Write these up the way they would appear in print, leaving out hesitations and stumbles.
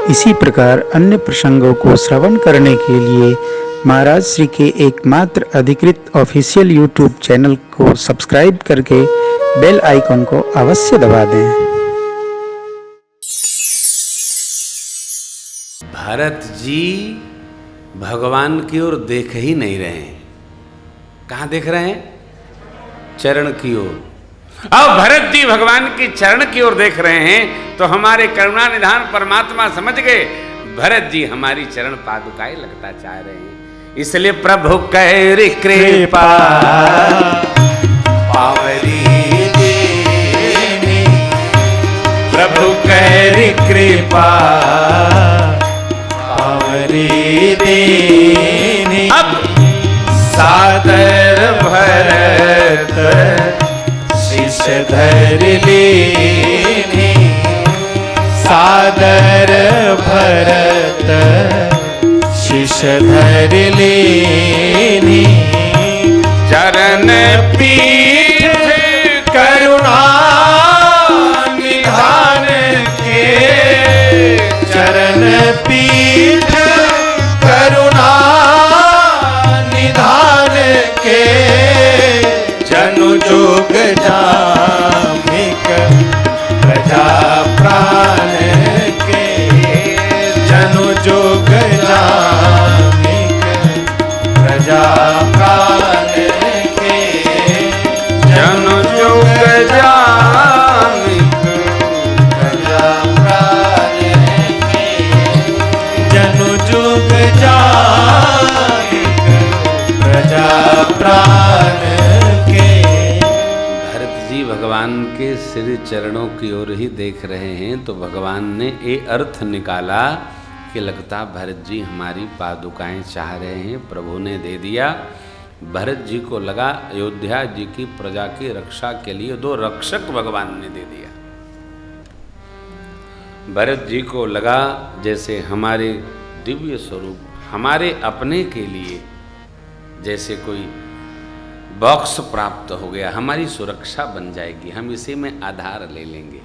इसी प्रकार अन्य प्रसंगों को श्रवण करने के लिए महाराज श्री के एकमात्र अधिकृत ऑफिशियल यूट्यूब चैनल को सब्सक्राइब करके बेल आइकन को अवश्य दबा दें। भरत जी भगवान की ओर देख ही नहीं रहे हैं। कहाँ देख रहे हैं? चरण की ओर। अब भरत जी भगवान के चरण की ओर देख रहे हैं तो हमारे करुणा निधान परमात्मा समझ गए भरत जी हमारी चरण पादुकाएं लगता चाह रहे हैं। इसलिए प्रभु कैरि कृपा पावरी देनी, प्रभु कैरि कृपा पावरी देनी। अब सादर भरत शिष धर लेनी, सादर भरत शिष धर लेनी। चरण पीठ करुणा निधान के, चरण पीठ करुणा निधान के। जनु जोग जामिक प्रजा प्राण के, जनु जोग जामिक प्रजा प्राण के, जनु जोग जामिक प्रजा प्राण के, जनु जोग जामिक प्रजा प्राण के। भरत जी भगवान के श्री चरणों की ओर ही देख रहे हैं तो भगवान ने ये अर्थ निकाला कि लगता भरत जी हमारी पादुकाएं चाह रहे हैं। प्रभु ने दे दिया। भरत जी को लगा अयोध्या जी की प्रजा की रक्षा के लिए दो रक्षक भगवान ने दे दिया। भरत जी को लगा जैसे हमारे दिव्य स्वरूप हमारे अपने के लिए जैसे कोई बॉक्स प्राप्त हो गया, हमारी सुरक्षा बन जाएगी, हम इसी में आधार ले लेंगे।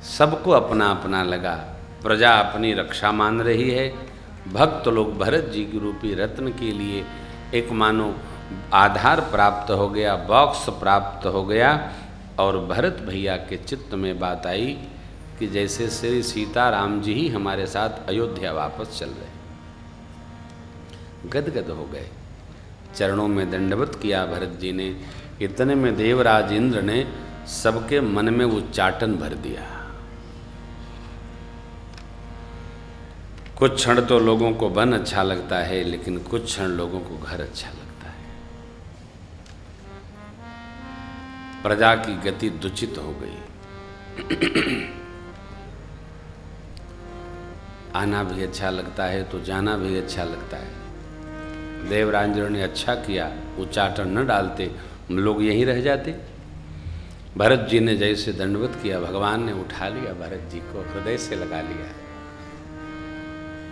सबको अपना अपना लगा, प्रजा अपनी रक्षा मान रही है, भक्त लोग भरत जी की रूपी रत्न के लिए एक मानो आधार प्राप्त हो गया, बॉक्स प्राप्त हो गया। और भरत भैया के चित्त में बात आई कि जैसे श्री सीताराम जी ही हमारे साथ अयोध्या वापस चल रहे, गदगद हो गए। चरणों में दंडवत किया भरत जी ने। इतने में देवराज इंद्र ने सबके मन में उच्चाटन भर दिया। कुछ क्षण तो लोगों को वन अच्छा लगता है, लेकिन कुछ क्षण लोगों को घर अच्छा लगता है। प्रजा की गति दूषित हो गई। आना भी अच्छा लगता है तो जाना भी अच्छा लगता है। देवराज ने अच्छा किया, उच्चाटन न डालते, हम लोग यहीं रह जाते। भरत जी ने जैसे दंडवत किया, भगवान ने उठा लिया भरत जी को, हृदय से लगा लिया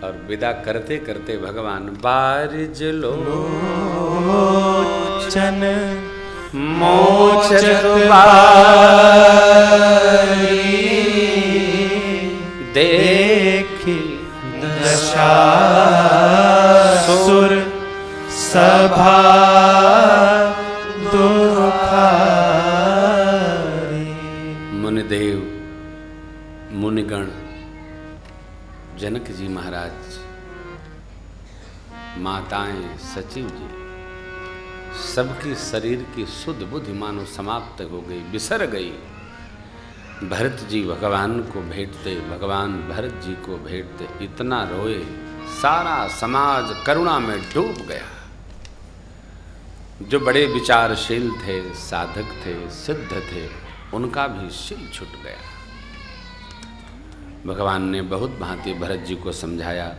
और विदा करते करते भगवान बारिज लोचन मोचत बारी, देखी दशा सुर सभा दुखारी। मुनिदेव मुनिगण जनक जी महाराज, माताएं, सचिव जी, सबकी शरीर की शुद्ध बुद्धि मानो समाप्त हो गई, बिसर गई। भरत जी भगवान को भेंटते, भगवान भरत जी को भेंटते, इतना रोए, सारा समाज करुणा में डूब गया। जो बड़े विचारशील थे, साधक थे, सिद्ध थे, उनका भी शिल छूट गया। भगवान ने बहुत भांति भरत जी को समझाया।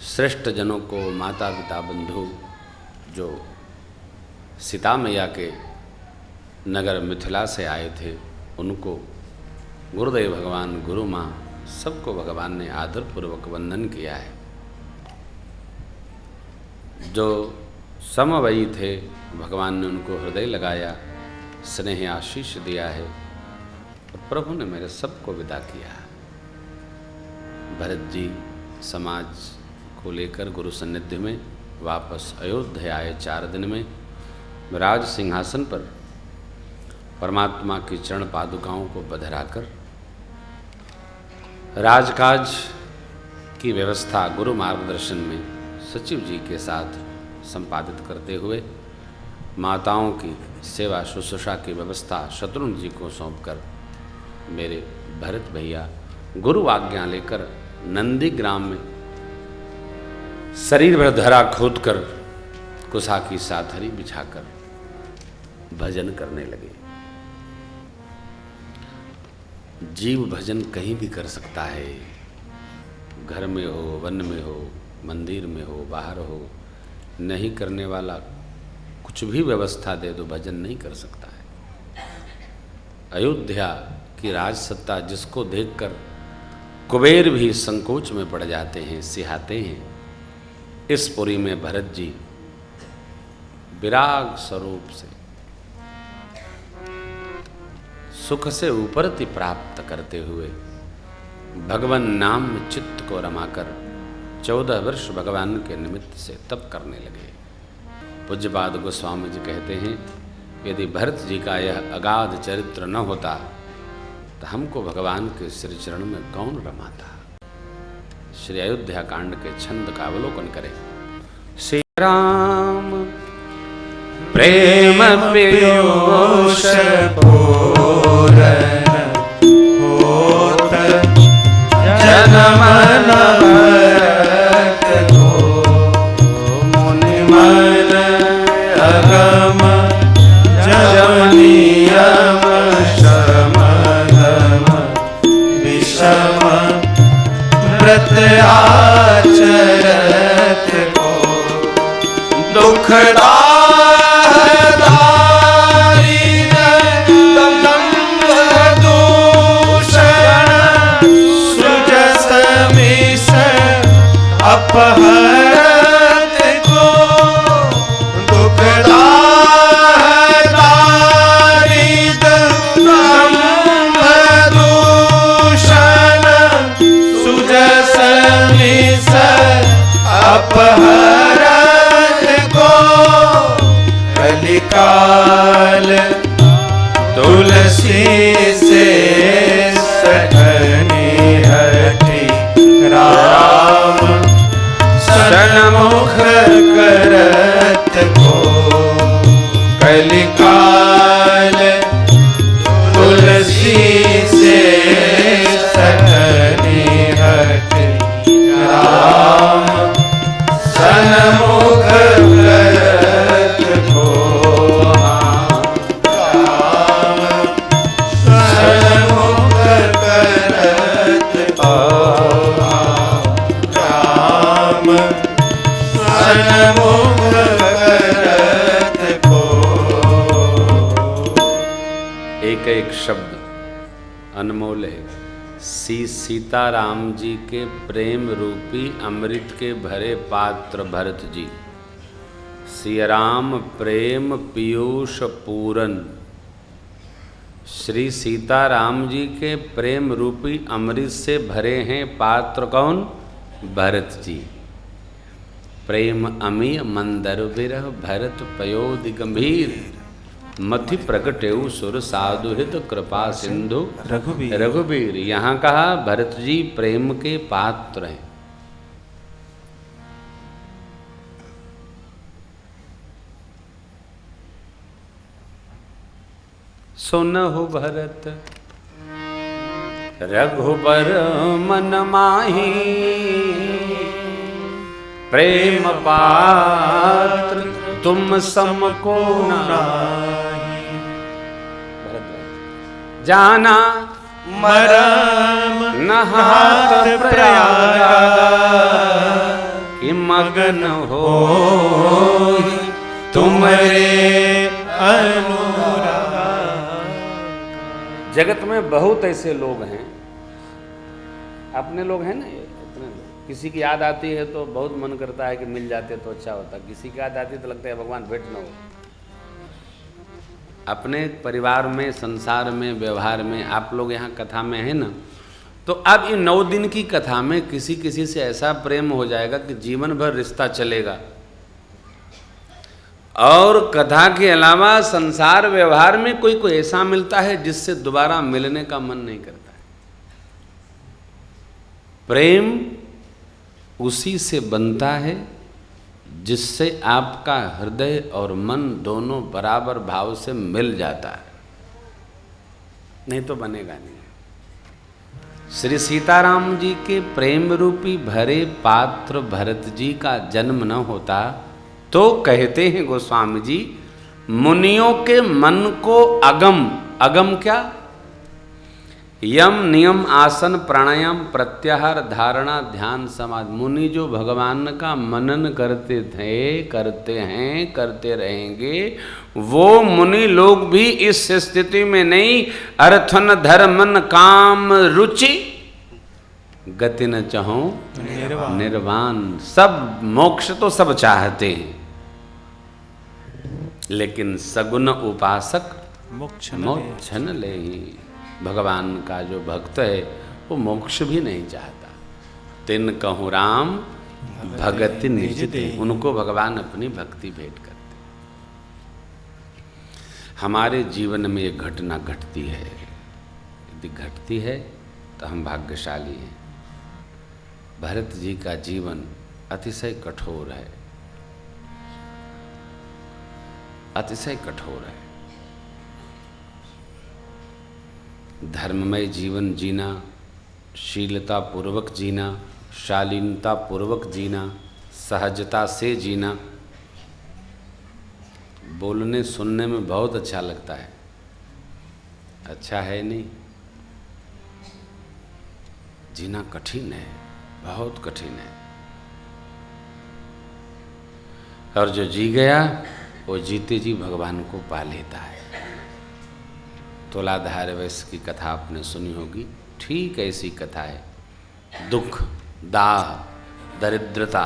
श्रेष्ठ जनों को, माता पिता बंधु जो सीता मैया के नगर मिथिला से आए थे, उनको गुरुदेव भगवान, गुरु माँ, सबको भगवान ने आदरपूर्वक वंदन किया है। जो समवयी थे, भगवान ने उनको हृदय लगाया, स्नेह आशीष दिया है और प्रभु ने मेरे सबको विदा किया। भरत जी समाज को लेकर गुरु सान्निध्य में वापस अयोध्या आए। 4 दिन में राज सिंहासन पर परमात्मा की चरण पादुकाओं को बधराकर राजकाज की व्यवस्था गुरु मार्गदर्शन में सचिव जी के साथ संपादित करते हुए माताओं की सेवा शुश्रूषा की व्यवस्था शत्रुघ्न जी को सौंपकर मेरे भरत भैया गुरु आज्ञा लेकर नंदीग्राम में शरीर भर धरा खोदकर कुसा की साथरी बिछाकर भजन करने लगे। जीव भजन कहीं भी कर सकता है, घर में हो, वन में हो, मंदिर में हो, बाहर हो। नहीं करने वाला कुछ भी व्यवस्था दे दो भजन नहीं कर सकता है। अयोध्या की राज सत्ता जिसको देखकर कुबेर भी संकोच में पड़ जाते हैं, सिहाते हैं, इस पुरी में भरत जी विराग स्वरूप से सुख से उपरति प्राप्त करते हुए भगवान नाम में चित्त को रमाकर 14 वर्ष भगवान के निमित्त से तप करने लगे। पूज्यपाद गोस्वामी जी कहते हैं, यदि भरत जी का यह अगाध चरित्र न होता तो हमको भगवान के श्री चरण में कौन रमाता। श्री अयोध्या कांड के छंद का अवलोकन करें। श्री राम प्रेम पीयूष पूरन होत जन्म नवरत को मुनि मन अगम जमनियम शमगम विषम व्रत आचरत को दुखदा अपहरत को दुखदा दारिद्र्यम दूषण सुजस मिस अपहरत को कलिकाल तुलसी से सघनी हटी राम सन्मुख करत को कलिकाल तुलसी से सघनी हटी राम सन्मुख करत को राम सन्मुख करत को राम सन्मुख करत को। एक एक शब्द अनमोल है। सीताराम जी के प्रेम रूपी अमृत के भरे पात्र भरत जी। सिया राम प्रेम पीयूष पूरन। श्री सीताराम जी के प्रेम रूपी अमृत से भरे हैं पात्र कौन? भरत जी। प्रेम अमीय मंदर विरह भरत पयोधि गंभीर मथि प्रगटेउ सुर साधुहित कृपा सिंधु रघुबीर। यहाँ कहा भरत जी प्रेम के पात्र हैं। सुनहु भरत रघुबर मन माही प्रेम पात्र तुम समको नाही। जाना मरम नहात प्रयागा कि मगन हो तुम्हारे अनुराग। जगत में बहुत ऐसे लोग हैं, अपने लोग हैं ना, ये इतने लोग, किसी की याद आती है तो बहुत मन करता है कि मिल जाते तो अच्छा होता, किसी की याद आती है तो लगता है भगवान भेंट न हो। अपने परिवार में, संसार में, व्यवहार में आप लोग यहाँ कथा में हैं ना, तो अब इन 9 दिन की कथा में किसी किसी से ऐसा प्रेम हो जाएगा कि जीवन भर रिश्ता चलेगा, और कथा के अलावा संसार व्यवहार में कोई कोई ऐसा मिलता है जिससे दोबारा मिलने का मन नहीं करता है। प्रेम उसी से बनता है जिससे आपका हृदय और मन दोनों बराबर भाव से मिल जाता है, नहीं तो बनेगा नहीं। श्री सीताराम जी के प्रेम रूपी भरे पात्र भरत जी का जन्म न होता तो कहते हैं गोस्वामी जी, मुनियों के मन को अगम, अगम क्या, यम नियम आसन प्राणायाम प्रत्याहार धारणा ध्यान समाधि, मुनि जो भगवान का मनन करते थे, करते हैं, करते रहेंगे, वो मुनि लोग भी इस स्थिति में नहीं, अर्थन धर्मन काम रुचि गति न चाहो निर्वाण, सब मोक्ष तो सब चाहते हैं, लेकिन सगुण उपासक मोक्ष न ले ही। भगवान का जो भक्त है वो मोक्ष भी नहीं चाहता। तिन कहूँ राम भगति निज दे, उनको भगवान अपनी भक्ति भेंट करते। हमारे जीवन में ये घटना घटती है, यदि घटती है तो हम भाग्यशाली हैं। भरत जी का जीवन अतिशय कठोर है, अतिशय कठोर है। धर्ममय जीवन जीना, शीलता पूर्वक जीना, शालीनता पूर्वक जीना, सहजता से जीना, बोलने सुनने में बहुत अच्छा लगता है, अच्छा है नहीं, जीना कठिन है, बहुत कठिन है। और जो जी गया वो जीते जी भगवान को पा लेता है। तुलाधार वैश्य की कथा आपने सुनी होगी, ठीक ऐसी कथा है। दुख, दाह, दरिद्रता,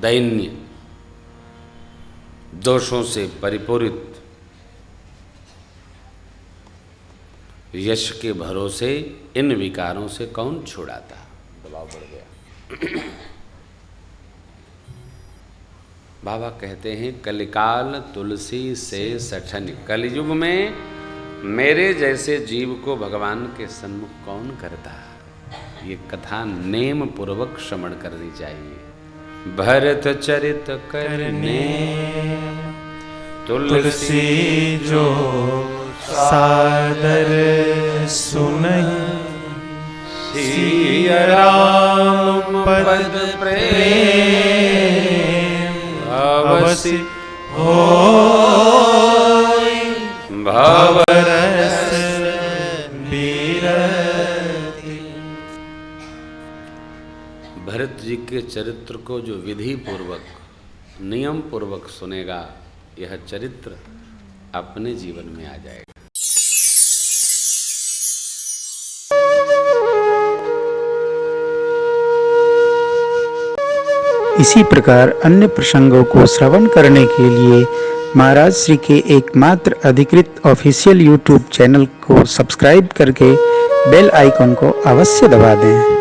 दैन्य, दोषों से परिपूरित, यश के भरोसे इन विकारों से कौन छुड़ाता। दबाव बढ़ गया। बाबा कहते हैं कलिकाल तुलसी से सठन, कलयुग में मेरे जैसे जीव को भगवान के सन्मुख कौन करता। ये कथा नेम पूर्वक श्रवण करनी चाहिए। भरत चरित करने तुलसी जो सादर सुनहि, सिया राम पद प्रेम अवसि होय, भवरस बिरति। भरत जी के चरित्र को जो विधि पूर्वक, नियम पूर्वक सुनेगा, यह चरित्र अपने जीवन में आ जाएगा। इसी प्रकार अन्य प्रसंगों को श्रवण करने के लिए महाराज श्री के एकमात्र अधिकृत ऑफिशियल यूट्यूब चैनल को सब्सक्राइब करके बेल आइकन को अवश्य दबा दें।